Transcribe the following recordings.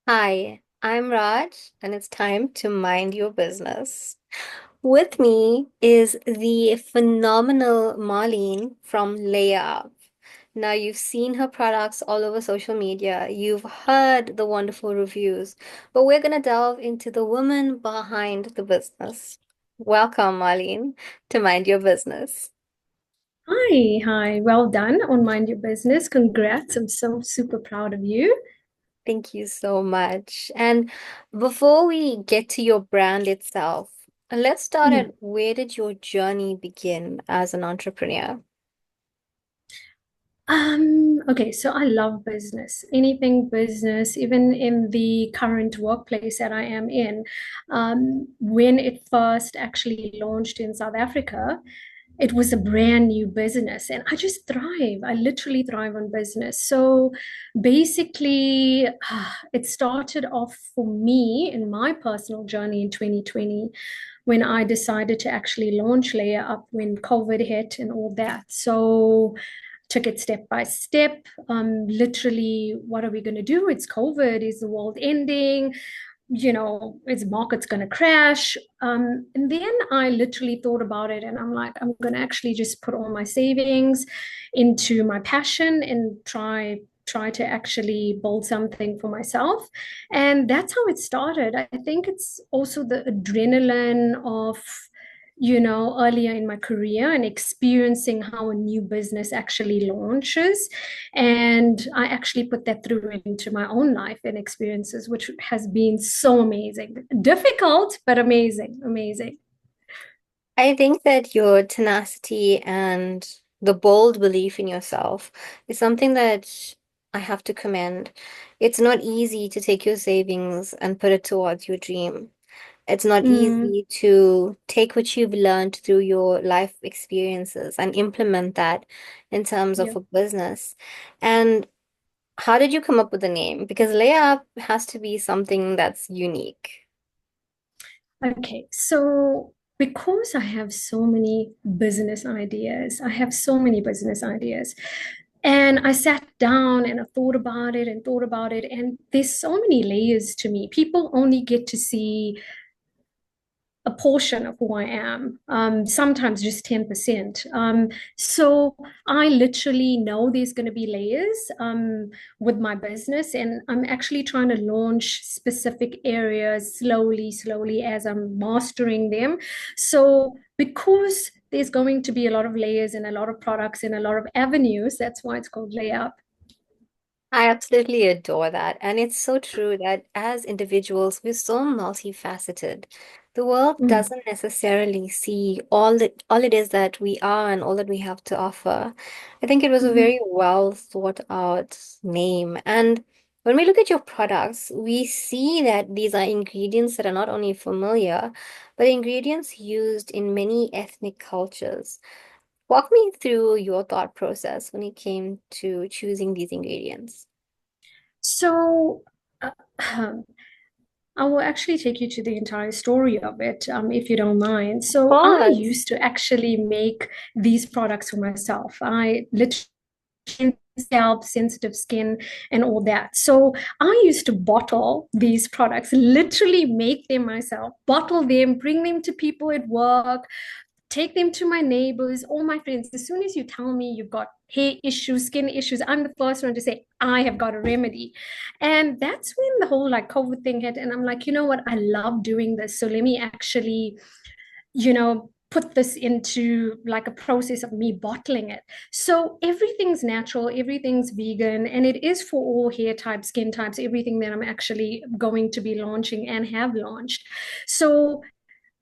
Hi, I'm Raj, and it's time to mind your business. With me is the phenomenal Marleen from Layup. Now, you've seen her products all over social media, you've heard the wonderful reviews, but we're going to delve into the woman behind the business. Welcome, Marleen, to Mind Your Business. Hi. Well done on Mind Your Business. Congrats. I'm so super proud of you. Thank you so much. And before we get to your brand itself, let's start Mm. at where did your journey begin as an entrepreneur? Okay, so I love business, anything business, even in the current workplace that I am in. When it first actually launched in South Africa, it was a brand new business, and I just thrive. I literally thrive on business. So basically, it started off for me in my personal journey in 2020 when I decided to actually launch Layer Up when COVID hit and all that. So took it step by step. Literally, what are we going to do? It's COVID. Is the world ending? Is market's going to crash? And then I literally thought about it, and I'm like, I'm going to actually just put all my savings into my passion and try to actually build something for myself. And that's how it started. I think it's also the adrenaline of earlier in my career and experiencing how a new business actually launches. And I actually put that through into my own life and experiences, which has been so amazing. Difficult, but amazing, amazing. I think that your tenacity and the bold belief in yourself is something that I have to commend. It's not easy to take your savings and put it towards your dream. It's not Mm, easy to take what you've learned through your life experiences and implement that in terms of yeah. a business. And how did you come up with the name? Because layup has to be something that's unique. Okay. So because I have so many business ideas, I have so many business ideas. And I sat down and I thought about it and thought about it. And there's so many layers to me. People only get to see a portion of who I am, sometimes just 10%. So I literally know there's going to be layers with my business, and I'm actually trying to launch specific areas slowly, slowly as I'm mastering them. So because there's going to be a lot of layers and a lot of products and a lot of avenues, that's why it's called Layup. I absolutely adore that. And it's so true that as individuals, we're so multifaceted. The world Mm, doesn't necessarily see all it is that we are and all that we have to offer. I think it was a mhm. very well thought out name. And when we look at your products, we see that these are ingredients that are not only familiar, but ingredients used in many ethnic cultures. Walk me through your thought process when it came to choosing these ingredients. So, uh, I will actually take you to the entire story of it, if you don't mind. So I Pause. used to actually make these products for myself. I literally scalp, sensitive skin, and all that. So I used to bottle these products, literally make them myself, bottle them, bring them to people at work, take them to my neighbors, all my friends. As soon as you tell me you've got hair issues, skin issues, I'm the first one to say, I have got a remedy. And that's when the whole like COVID thing hit. And I'm like, you know what? I love doing this. So let me actually, put this into like a process of me bottling it. So everything's natural, everything's vegan, and it is for all hair types, skin types, everything that I'm actually going to be launching and have launched. So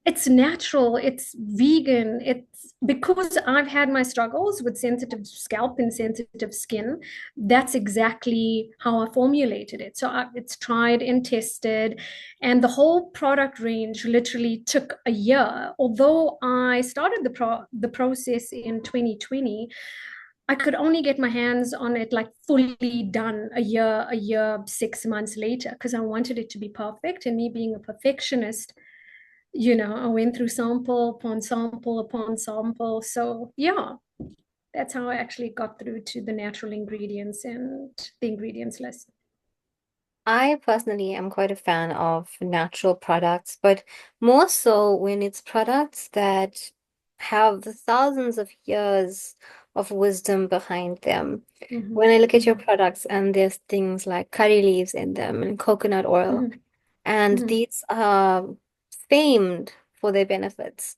it's natural, it's vegan, it's because I've had my struggles with sensitive scalp and sensitive skin. That's exactly how I formulated it. So it's tried and tested, and the whole product range literally took a year. Although I started the process in 2020, I could only get my hands on it like fully done a year, 6 months later, because I wanted it to be perfect. And me being a perfectionist, I went through sample upon sample upon sample. So yeah, that's how I actually got through to the natural ingredients and the ingredients list. I personally am quite a fan of natural products, but more so when it's products that have the thousands of years of wisdom behind them. When Hmm. I look at your Hmm. products and there's things like curry leaves in them and coconut oil, Hmm. and Hmm. these are famed for their benefits.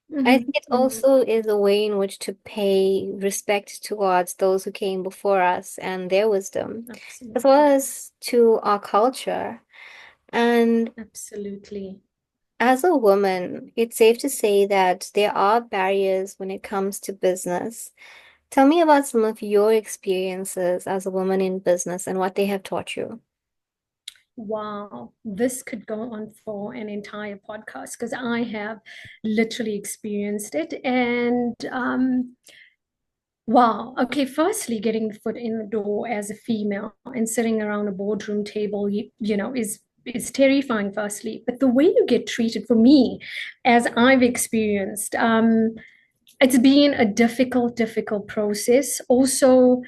I think Hmm. it Hmm. also is a way in which to pay respect towards those who came before us and their wisdom, as well Absolutely. as to our culture. And Absolutely. as a woman, it's safe to say that there are barriers when it comes to business. Tell me about some of your experiences as a woman in business and what they have taught you. Wow, this could go on for an entire podcast because I have literally experienced it. And wow, okay, firstly, getting the foot in the door as a female and sitting around a boardroom table, is terrifying, firstly. But the way you get treated, for me, as I've experienced, it's been a difficult process. Also,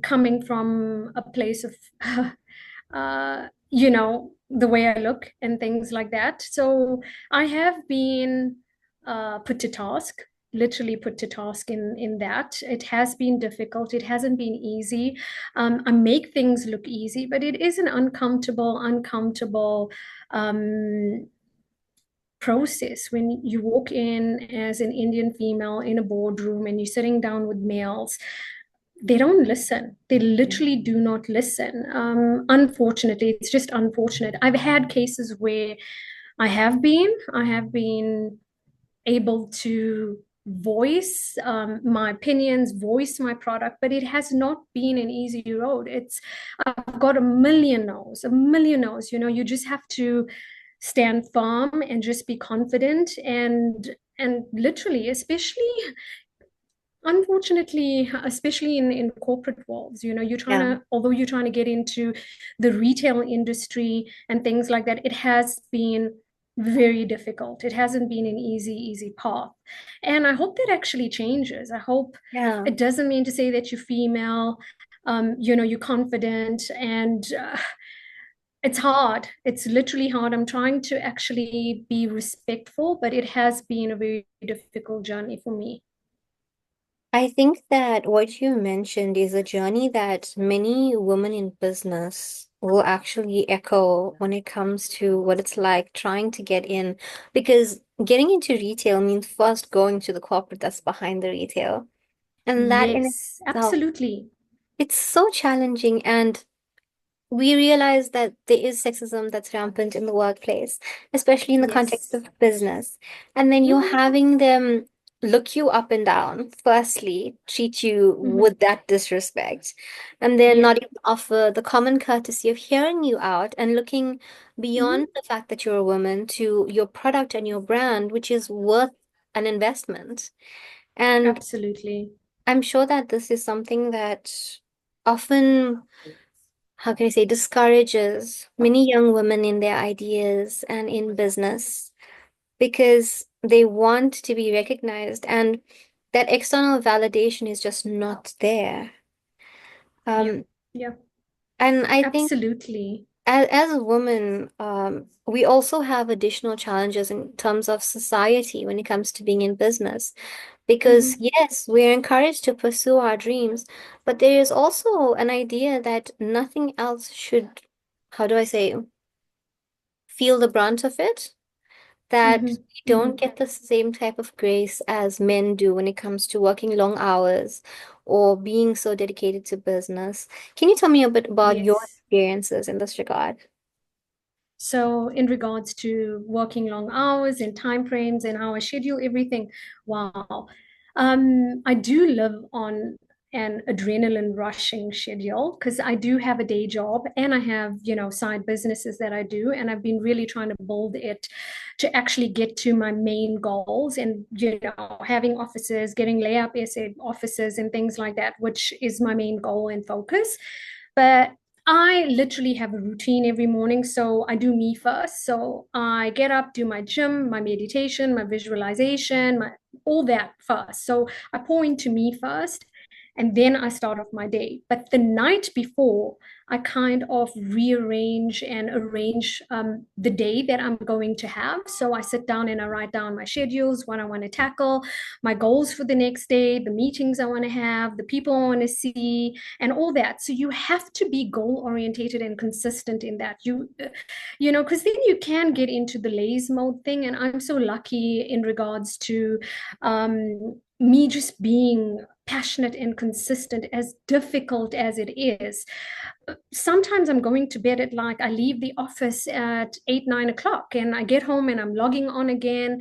coming from a place of the way I look and things like that. So I have been put to task, literally put to task in that. It has been difficult. It hasn't been easy. I make things look easy, but it is an uncomfortable um, process when you walk in as an Indian female in a boardroom and you're sitting down with males. They don't listen. They literally do not listen. Unfortunately, it's just unfortunate. I've had cases where I have been able to voice my opinions, voice my product, but it has not been an easy road. I've got a million no's. You just have to stand firm and just be confident and literally, unfortunately, especially in corporate worlds, Yeah. although you're trying to get into the retail industry and things like that, it has been very difficult. It hasn't been an easy path. And I hope that actually changes. I hope Yeah. it doesn't mean to say that you're female, you're confident and it's hard. It's literally hard. I'm trying to actually be respectful, but it has been a very difficult journey for me. I think that what you mentioned is a journey that many women in business will actually echo when it comes to what it's like trying to get in, because getting into retail means first going to the corporate that's behind the retail. And that in Yes, itself, absolutely. it's so challenging. And we realize that there is sexism that's rampant in the workplace, especially in the context Yes. of business. And then you're Hmm. having them look you up and down, firstly, treat you Hmm. with that disrespect, and then Yeah. not even offer the common courtesy of hearing you out and looking beyond Hmm. the fact that you're a woman to your product and your brand, which is worth an investment. And Absolutely. I'm sure that this is something that often, how can I say, discourages many young women in their ideas and in business because they want to be recognized and that external validation is just not there. Yep. Um, Yep. and I think Absolutely. as a woman, we also have additional challenges in terms of society when it comes to being in business. Because Hmm. yes, we're encouraged to pursue our dreams, but there is also an idea that nothing else should, how do I say, feel the brunt of it. That Hmm. we Hmm. don't get the same type of grace as men do when it comes to working long hours or being so dedicated to business. Can you tell me a bit about your Yes. experiences in this regard? So in regards to working long hours and time frames and how I schedule everything, wow. I do live on an adrenaline rushing schedule because I do have a day job and I have, side businesses that I do. And I've been really trying to build it to actually get to my main goals and, having offices, getting layup essay offices and things like that, which is my main goal and focus. But I literally have a routine every morning. So I do me first. So I get up, do my gym, my meditation, my visualization, all that first. So I pour into me first and then I start off my day. But the night before, I kind of rearrange and arrange the day that I'm going to have. So I sit down and I write down my schedules, what I want to tackle, my goals for the next day, the meetings I want to have, the people I want to see, and all that. So you have to be goal orientated and consistent in that. Because then you can get into the lazy mode thing. And I'm so lucky in regards to me just being passionate and consistent, as difficult as it is. Sometimes I'm going to bed at, like, I leave the office at 8, 9 o'clock, and I get home and I'm logging on again,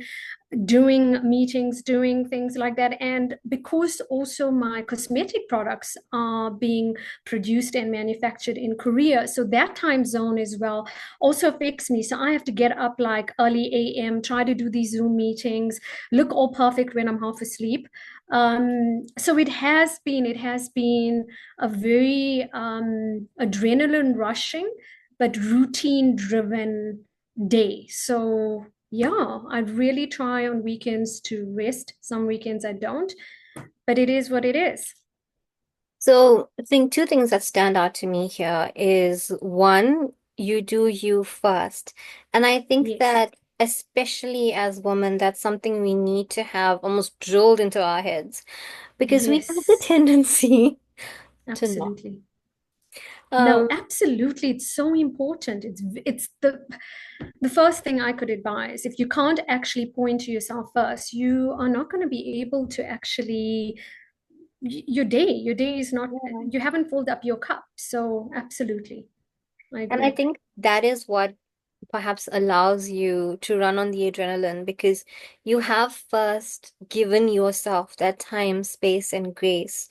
doing meetings, doing things like that. And because also my cosmetic products are being produced and manufactured in Korea, so that time zone as well also affects me. So I have to get up like early AM, try to do these Zoom meetings, look all perfect when I'm half asleep. So it has been a very adrenaline rushing but routine driven day. So yeah, I really try on weekends to rest. Some weekends I don't, but it is what it is. So I think two things that stand out to me here is one, you do you first. And I think Yes. that especially as women, that's something we need to have almost drilled into our heads because we have the Yes, tendency to not. absolutely. No, Um, absolutely. It's so important. It's the first thing I could advise. If you can't actually point to yourself first, you are not going to be able to actually your day is not, yeah. you haven't filled up your cup. So absolutely, I And I agree. think that is what perhaps allows you to run on the adrenaline because you have first given yourself that time, space, and grace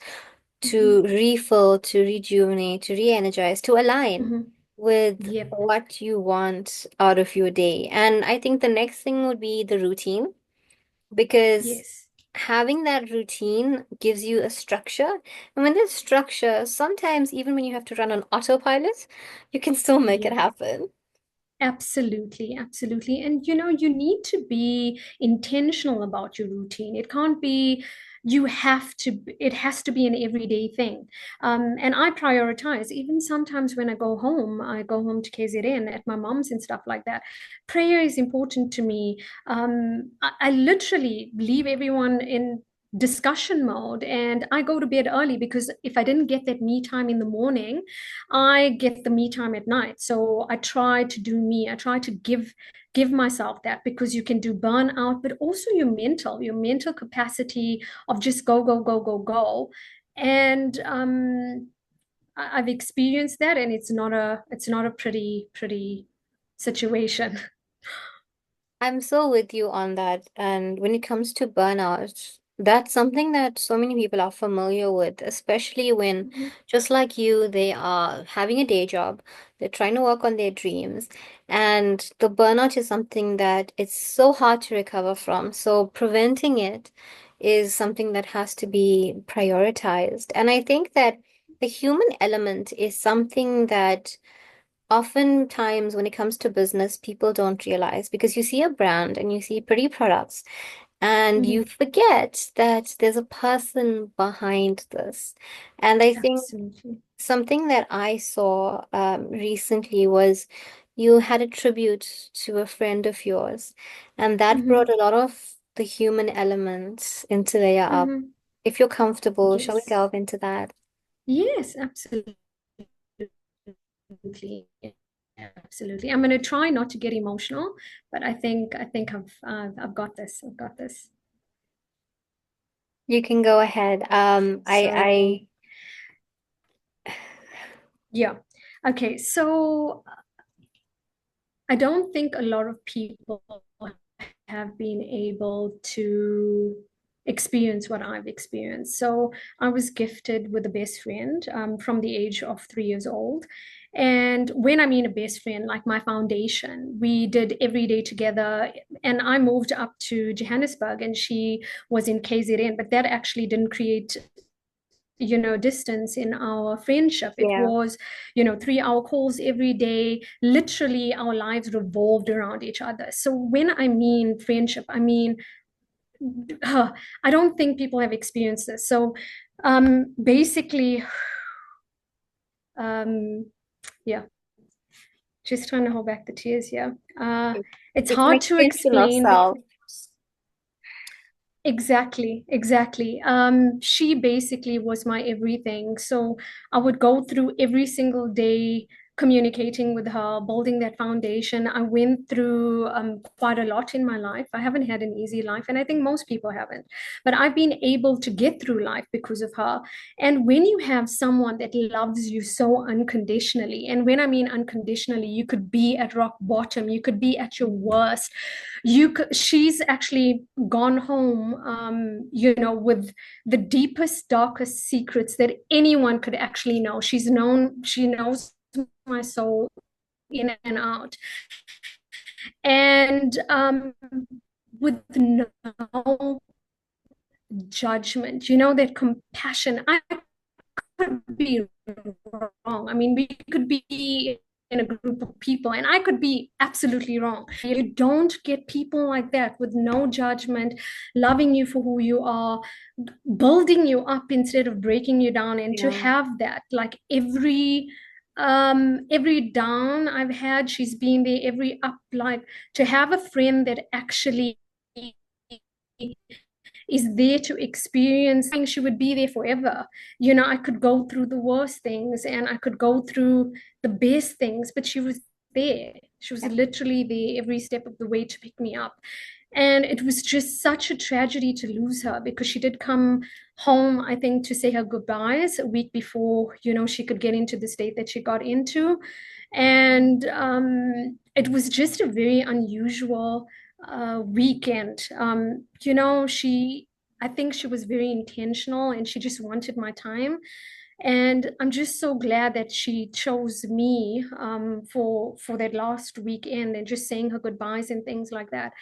to Hmm. refill, to rejuvenate, to re-energize, to align Hmm. with Yep. what you want out of your day. And I think the next thing would be the routine because Yes. having that routine gives you a structure. And when there's structure, sometimes even when you have to run on autopilot, you can still make it Yep. happen. Absolutely, absolutely. And you need to be intentional about your routine. It can't be, it has to be an everyday thing. And I prioritize, even sometimes when I go home to KZN at my mom's and stuff like that. Prayer is important to me. I literally leave everyone in discussion mode and I go to bed early, because if I didn't get that me time in the morning, I get the me time at night. So I try to do me. I try to give myself that, because you can do burnout, but also your mental capacity of just go, go, go, go, go. And I've experienced that, and it's not a pretty situation. I'm so with you on that. And when it comes to burnout, that's something that so many people are familiar with, especially when, Mhm. just like you, they are having a day job, they're trying to work on their dreams. And the burnout is something that it's so hard to recover from. So preventing it is something that has to be prioritized. And I think that the human element is something that oftentimes when it comes to business, people don't realize because you see a brand and you see pretty products and you Mhm. forget that there's a person behind this. And I think Absolutely. something that I saw recently was you had a tribute to a friend of yours, and that brought Hmm. a lot of the human elements into layer up. Hmm. If you're comfortable, shall we Yes. delve into that? Yes, absolutely. Absolutely. I'm going to try not to get emotional, but I think I've got this. I've got this. You can go ahead. So yeah. Okay. So I don't think a lot of people have been able to experience what I've experienced. So I was gifted with a best friend from the age of 3 years old. And when I mean a best friend, like my foundation, we did every day together. And I moved up to Johannesburg and she was in KZN, but that actually didn't create distance in our friendship. It Yeah. was 3-hour calls every day. Literally our lives revolved around each other. So when I mean friendship, I mean I don't think people have experienced this. So basically, Yeah, just trying to hold back the tears. Yeah. It's It's an hard to extension of explain self. because exactly, exactly. She basically was my everything. So I would go through every single day communicating with her, building that foundation. I went through quite a lot in my life. I haven't had an easy life, and I think most people haven't. But I've been able to get through life because of her. And when you have someone that loves you so unconditionally, and when I mean unconditionally, you could be at rock bottom, you could be at your worst, she's actually gone home with the deepest darkest secrets that anyone could actually know. She knows my soul in and out, and with no judgment, that compassion. I could be wrong. I mean, we could be in a group of people and I could be absolutely wrong. You don't get people like that with no judgment, loving you for who you are, building you up instead of breaking you down. And to Yeah. have that, like every down I've had, she's been there, every up, like to have a friend that actually is there to experience things. She would be there forever. I could go through the worst things and I could go through the best things, but she was there. She was literally there every step of the way to pick me up. And it was just such a tragedy to lose her because she did come home, I think, to say her goodbyes a week before, she could get into the state that she got into. And it was just a very unusual weekend. I think she was very intentional and she just wanted my time. And I'm just so glad that she chose me for that last weekend and just saying her goodbyes and things like that.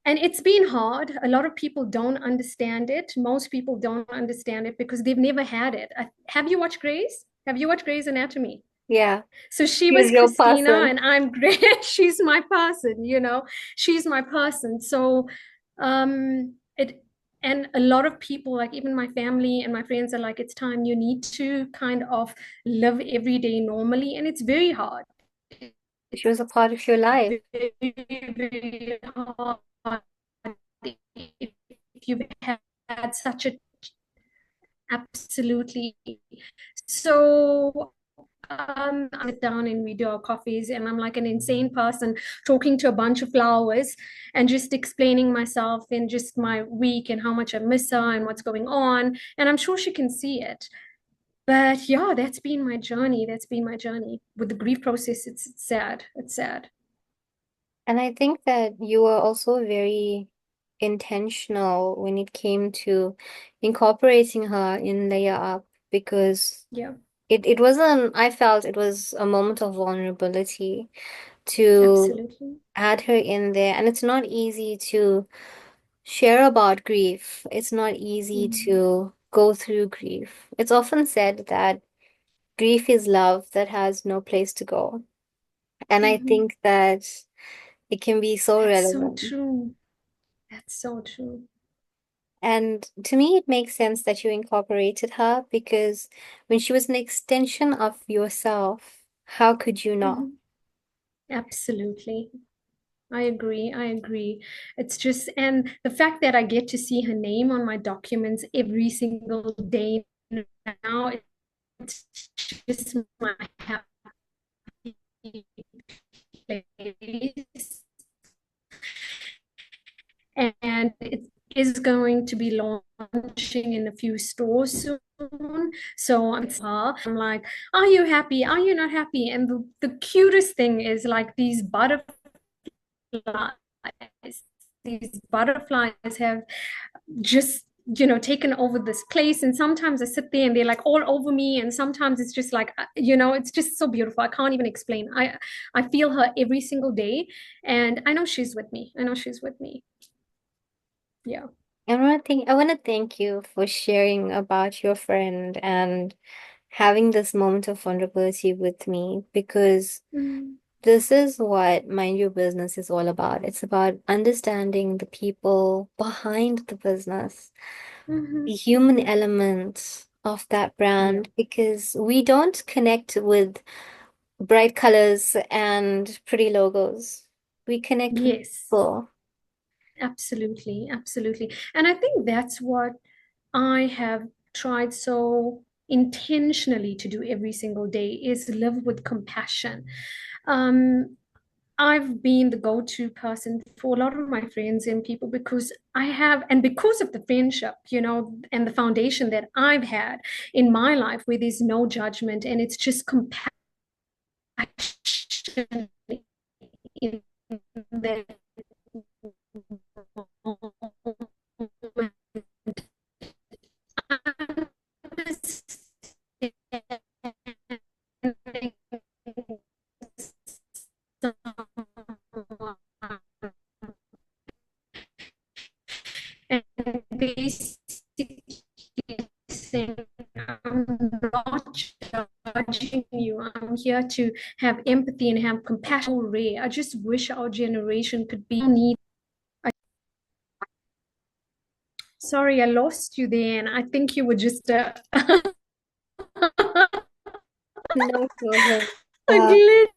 And it's been hard. A lot of people don't understand it. Most people don't understand it because they've never had it. Have you watched Grey's? Have you watched Grey's Anatomy? Yeah. So she She's was your Christina person. and I'm Grace. She's my person. She's my person. So it and a lot of people, like even my family and my friends, are like, it's time you need to kind of live every day normally. And it's very hard. She was It's a part of your life. very, very hard if you've had such a absolutely. So I sit down and we do our coffees, and I'm like an insane person talking to a bunch of flowers and just explaining myself and just my week and how much I miss her and what's going on. And I'm sure she can see it. But yeah, that's been my journey. That's been my journey with the grief process. It's sad. It's sad. And I think that you were also very intentional when it came to incorporating her in Layer Up because Yeah, it wasn't, I felt it was a moment of vulnerability to absolutely. add her in there. And it's not easy to share about grief. It's not easy Mm-hmm. to go through grief. It's often said that grief is love that has no place to go. And I Mm-hmm. think that it can be so That's so relevant. true. That's so true. And to me, it makes sense that you incorporated her because when she was an extension of yourself, how could you not? Mm-hmm. Absolutely. I agree. I agree. It's just, and the fact that I get to see her name on my documents every single day now, it's just my happy place. And it is going to be launching in a few stores soon. So I'm like, are you happy? Are you not happy? And the cutest thing is like these butterflies. These butterflies have just taken over this place, and sometimes I sit there and they're like all over me, and sometimes it's just like it's just so beautiful. I can't even explain. I feel her every single day, and I know she's with me. I know she's with me. Yeah. I want to thank you for sharing about your friend and having this moment of vulnerability with me because Mm-hmm. this is what Mind Your Business is all about. It's about understanding the people behind the business, Mm-hmm. the human Mm-hmm. element of that Yeah. brand, because we don't connect with bright colors and pretty logos. We connect with Yes, people. absolutely, absolutely. And I think that's what I have tried so intentionally to do every single day is live with compassion. Um, I've been the go-to person for a lot of my friends and people because I have, and because of the friendship, and the foundation that I've had in my life where there's no judgment and it's just compassion in that and basically saying, I'm not judging you. I'm here to have empathy and have compassion. Rare. I just wish our generation could be need. Sorry, I lost you there, and I think you were just No problem. a Uh, glitch.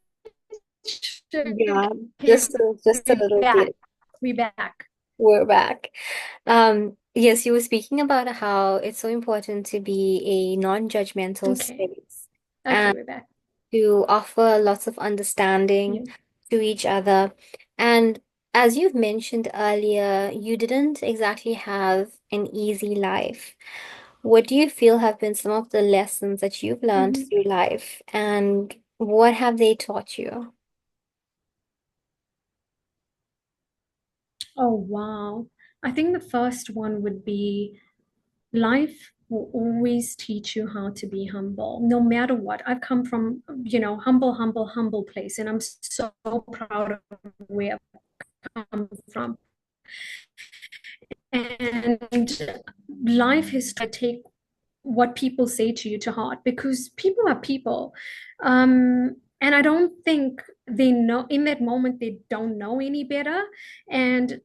yeah, Okay, just a we little back. bit. We back. We're back. Yes, you were speaking about how it's so important to be a non-judgmental Okay. space Okay, and we're back. to offer lots of Yeah. understanding to each other. And as you've mentioned earlier, you didn't exactly have an easy life. What do you feel have been some of the lessons that you've learned Mhm. through life, and what have they taught you? Oh, wow. I think the first one would be life will always teach you how to be humble, no matter what. I've come from, humble, humble, humble place, and I'm so proud of where I've come from. And life has to take what people say to you to heart because people are people. And I don't think they know in that moment, they don't know any better. And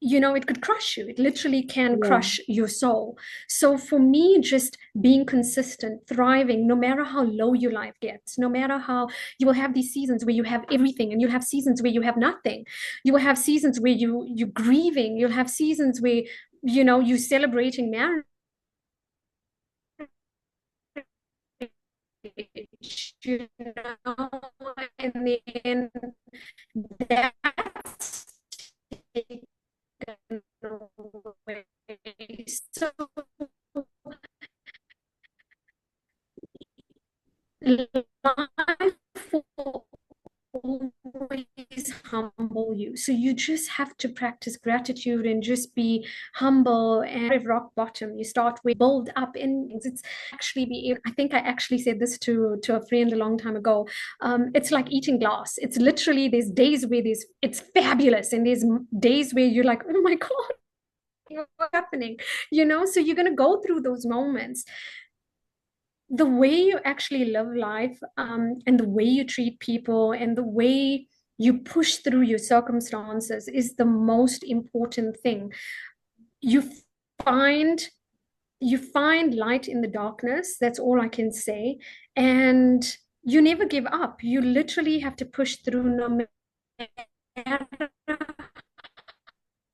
it could crush you. It literally can Yeah. crush your soul. So for me, just being consistent, thriving, no matter how low your life gets, no matter how you will have these seasons where you have everything and you'll have seasons where you have nothing. You will have seasons where you're grieving. You'll have seasons where, you're celebrating marriage. You know, and then that's taken away. So life will always humble you. So you just have to practice gratitude and just be humble and rock bottom. You start with build up in it's actually be I think I actually said this to a friend a long time ago. It's like eating glass. It's literally there's days where it's fabulous and there's days where you're like, oh my God, what's happening? So you're gonna go through those moments. The way you actually live life, and the way you treat people and the way you push through your circumstances is the most important thing. You find you find light in the darkness. That's all I can say. And you never give up. You literally have to push through no matter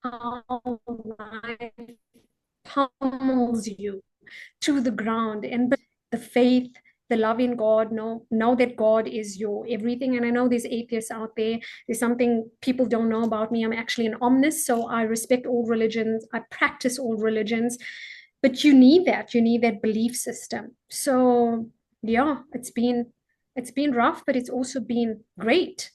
how life pummels you to the ground. And the faith, the love in God, know that God is your everything. And I know there's atheists out there. There's something people don't know about me. I'm actually an omnist, so I respect all religions. I practice all religions, but you need that. You need that belief system. So yeah, it's been rough, but it's also been great.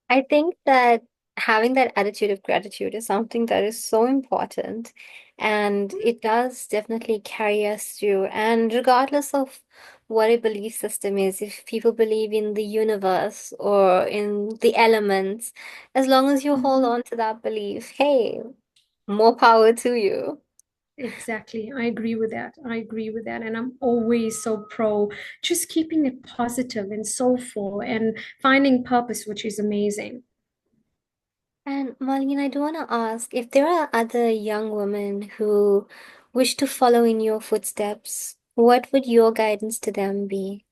I think that having that attitude of gratitude is something that is so important, and it does definitely carry us through. And regardless of what a belief system is, if people believe in the universe or in the elements, as long as you hold Mhm. on to that belief, hey, more power to you. Exactly. I agree with that. I agree with that. And I'm always so pro just keeping it positive and soulful and finding purpose, which is amazing. And Marlene, I do want to ask if there are other young women who wish to follow in your footsteps, what would your guidance to them be?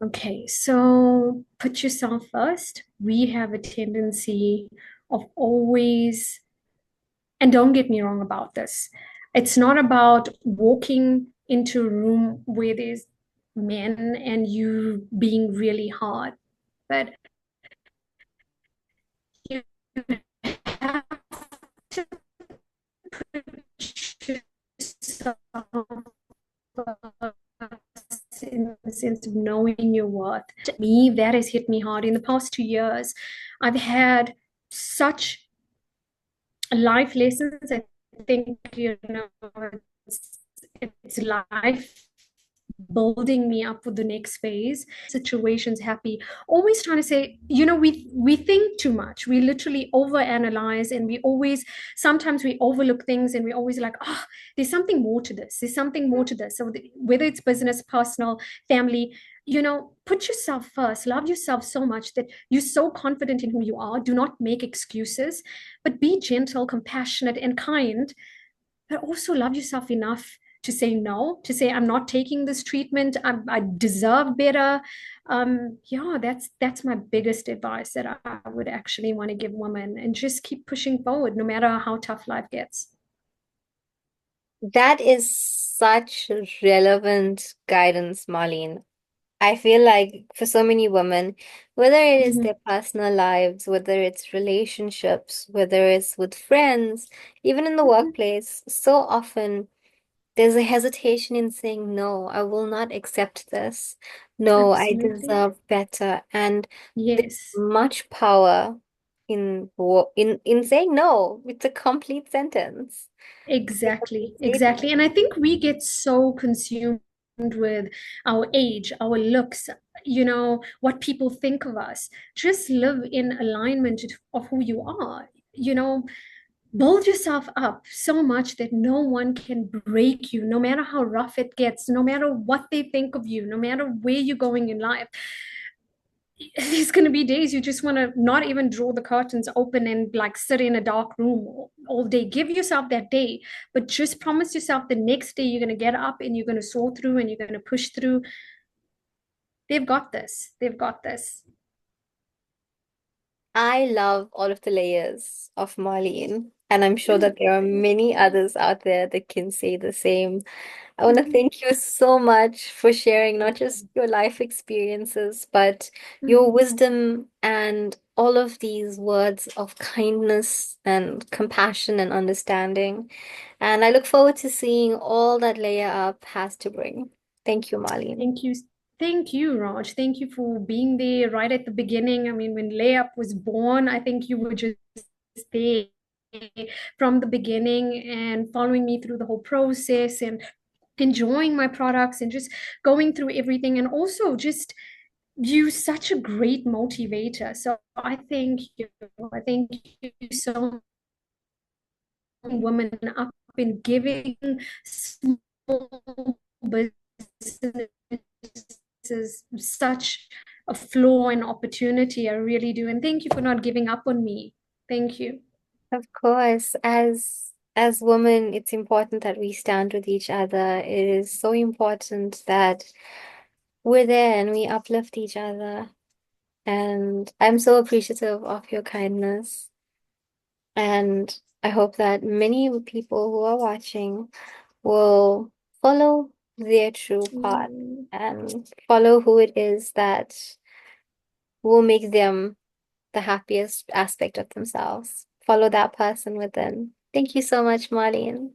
Okay, so put yourself first. We have a tendency of always, and don't get me wrong about this. It's not about walking into a room where there's men and you being really hard, but you have to put yourself in the sense of knowing your worth. Me, that has hit me hard. In the past 2 years, I've had such life lessons. I think, it's, it's life building me up for the next phase. Situations happy, always trying to say, we think too much. We literally overanalyze, and we always, sometimes we overlook things, and we always like, oh, there's something more to this, there's something more to this. So whether it's business, personal, family, put yourself first, love yourself so much that you're so confident in who you are. Do not make excuses, but be gentle, compassionate, and kind, but also love yourself enough to say no, to say, I'm not taking this treatment. I deserve better. Yeah, that's my biggest advice that I would actually want to give women, and just keep pushing forward no matter how tough life gets. That is such relevant guidance, Marlene. I feel like for so many women, whether it is Mhm. their personal lives, whether it's relationships, whether it's with friends, even in the Mhm. workplace, so often there's a hesitation in saying, no, I will not accept this. No, I Absolutely. deserve better. And there's Yes. much power in saying no. It's a complete sentence. Exactly, Statement. exactly. And I think we get so consumed with our age, our looks, what people think of us. Just live in alignment of who you are. Build yourself up so much that no one can break you, no matter how rough it gets, no matter what they think of you, no matter where you're going in life. There's going to be days you just want to not even draw the curtains open and like sit in a dark room all day. Give yourself that day, but just promise yourself the next day you're going to get up and you're going to soar through and you're going to push through. They've got this. They've got this. I love all of the layers of Marlene, and I'm sure Mm, that there are thank many you. others out there that can say the same. I want to Mhm, thank you so much for sharing not just your life experiences, but your mhm. wisdom and all of these words of kindness and compassion and understanding. And I look forward to seeing all that Layer Up has to bring. Thank you, Marlene. Thank you. Thank you, Raj. Thank you for being there right at the beginning. I mean, when Layup was born, I think you were just there from the beginning and following me through the whole process and enjoying my products and just going through everything. And also just you such a great motivator. So I thank you. I thank you so much, women up in giving small businesses such a floor and opportunity. I really do. And thank you for not giving up on me. Thank you. Of course, as women, it's important that we stand with each other. It is so important that we're there and we uplift each other. And I'm so appreciative of your kindness. And I hope that many people who are watching will follow their true path Mm, and follow who it is that will make them the happiest aspect of themselves. Follow that person within. Thank you so much, Marlene.